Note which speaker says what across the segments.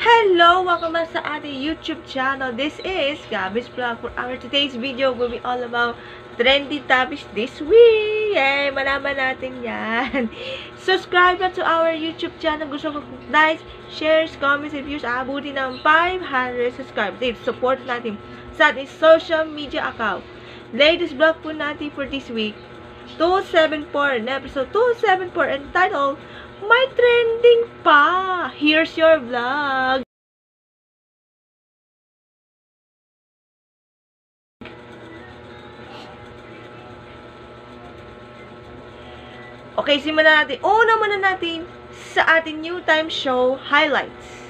Speaker 1: Hello! Welcome back sa ating YouTube channel. This is Gabby's Vlog. For our today's video will be all about trendy topics this week. Yay! Malaman natin yan. Subscribe na to our YouTube channel. Gusto ko likes, shares, comments, and views. Aabuti ng 500 subscribers. Support natin sa ating social media account. Latest vlog po natin for this week. 274 na episode 274 entitled May Trending Pa! Here's your vlog! Okay, simulan natin. Una muna natin sa ating new time show highlights.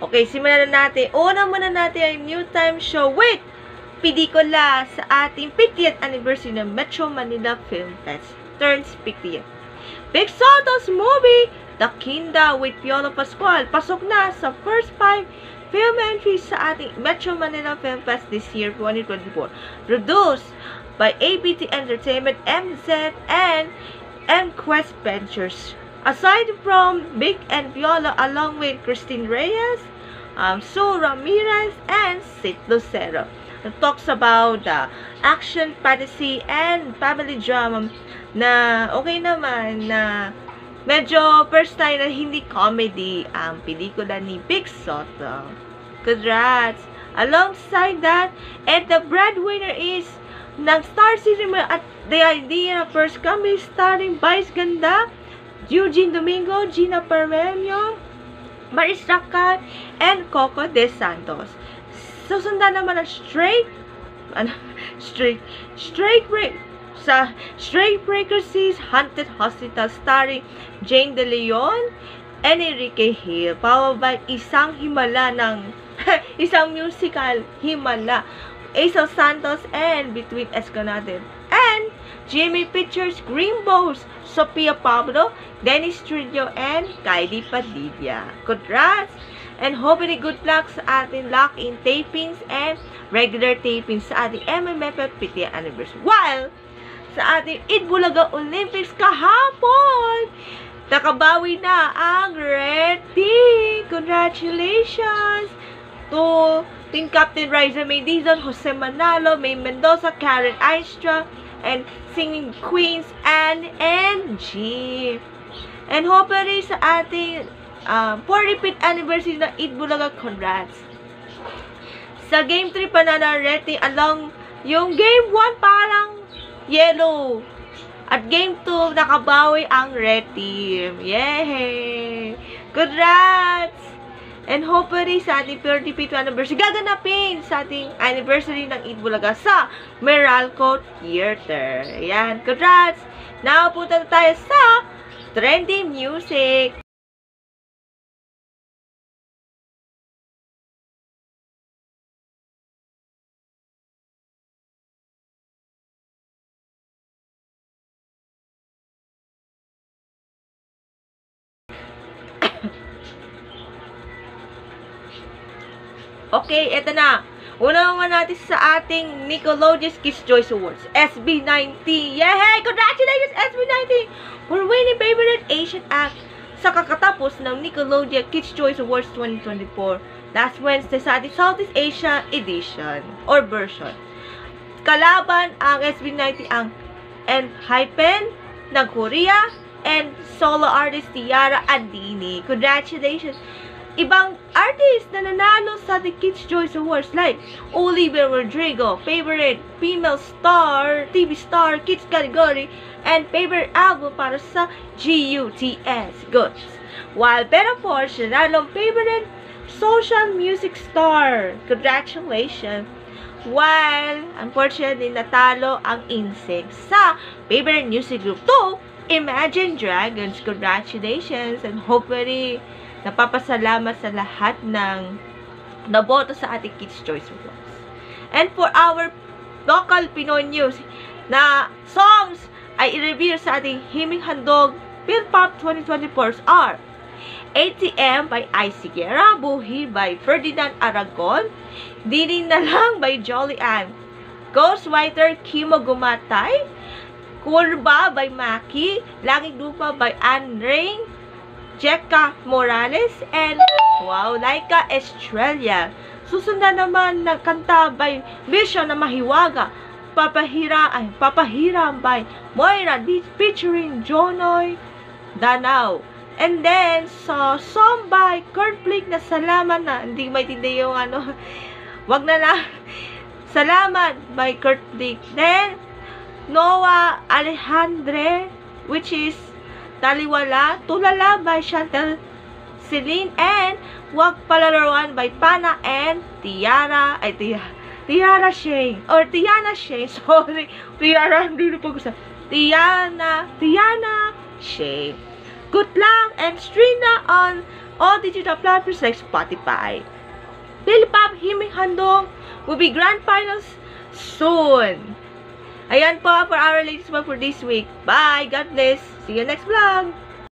Speaker 1: Okay, simulan na natin. Una muna natin ang new time show with pelikula sa ating 50th anniversary ng Metro Manila Film Fest turns 50th. Big Santos movie, The Kinda with Piolo Pascual, pasok na sa first 5 film entries sa ating Metro Manila Film Fest this year, 2024. Produced by ABT Entertainment, MZ, and Quest Ventures. Aside from Big and Viola, along with Christine Reyes, Sue Ramirez, and Sid Lucero. It talks about action, fantasy, and family drama na okay naman na medyo first time na hindi comedy ang pelikula ni Big Soto. Congrats! Alongside that, and the breadwinner is ng Star Cinema at the idea na first kami starring Vice Ganda, Eugene Domingo, Gina Parmenio, Maris Rakat, and Coco De Santos. Susundan naman ang Stray Breakers Haunted Hospital starring Jane De Leon and Enrique Hill. Powered by isang himala ng isang musical himala. Aisel Santos and Between Escondido and Jimmy Pictures, Green Bows, Sophia Pablo, Dennis Trillo, and Kylie Padilla. Congrats! And hopefully good luck sa ating lock-in tapings and regular tapings sa ating MMFF 50th anniversary. While sa ating Itbulaga Olympics kahapon, nakabawi na ang Red Team. Congratulations to Team Captain Riza May Dizon, Jose Manalo, May Mendoza, Karen Aistra, and Singing Queens, Anne and G. And hopefully sa ating 45th anniversary ng Itbulaga, congrats. Sa Game 3 pananarete along yung Game 1 parang yellow. At Game 2 nakabawi ang Red Team. Yay! Congrats! And hopefully sa ating 35th anniversary, gaganapin sa ating anniversary ng Itbulaga sa Meralco Theater. Ayan, congrats! Now, punta na tayo sa trending music. Okay, eto na. Una naman natin sa ating Nickelodeon Kids' Choice Awards, SB19. Yay! Congratulations, SB19! For winning Favorite Asian Act sa kakatapos ng Nickelodeon Kids' Choice Awards 2024 last Wednesday sa ating Southeast Asia edition or version. Kalaban ang SB19 ang Enhypen ng Korea and solo artist Tiara Andini. Congratulations! Ibang artist na nanalo sa The Kids' Choice Awards like Olivia Rodrigo, Favorite Female Star, TV Star, Kids category, and Favorite Album para sa GUTS Goods. While Bella Porsche nanalo Favorite Social Music Star. Congratulations! While, unfortunately, natalo ang INSYNC sa Favorite Music Group 2, Imagine Dragons. Congratulations! And hopefully, napapasalamat sa lahat ng naboto sa ating Kids' Choice Awards. And for our local Pinoy news, na songs ay i-reveal sa ating himing handog PhilPop 2024's are ATM by Icy Guerra, Buhi by Ferdinand Aragon, Dining na Lang by Jolly Ann, Ghostwriter Kimo Gumatay, Kurba by Maki, Langit Lupa by Anne Ring, Jekka Morales, and Laika Estrella. Susundan naman ng kanta by Vision na Mahiwaga, Papahiram by Moira featuring Jonoy Danao. And then, song by Kurt Blake na Salamat na, hindi maitindi yung wag na lang. Salamat by Kurt Blake. Then, Noah Alejandre, which is Taliwala, Tulala by Chantel Celine, and Wag Palalaroan by Pana and Tiara Shane. Or Tiana Shane, sorry. Tiara, hindi na pag-usap. Tiana Shane. Good luck and stream na on all digital platforms like Spotify. PhilPop Himing Handog will be grand finals soon. Ayan po for our latest vlog for this week. Bye! God bless! See you next vlog!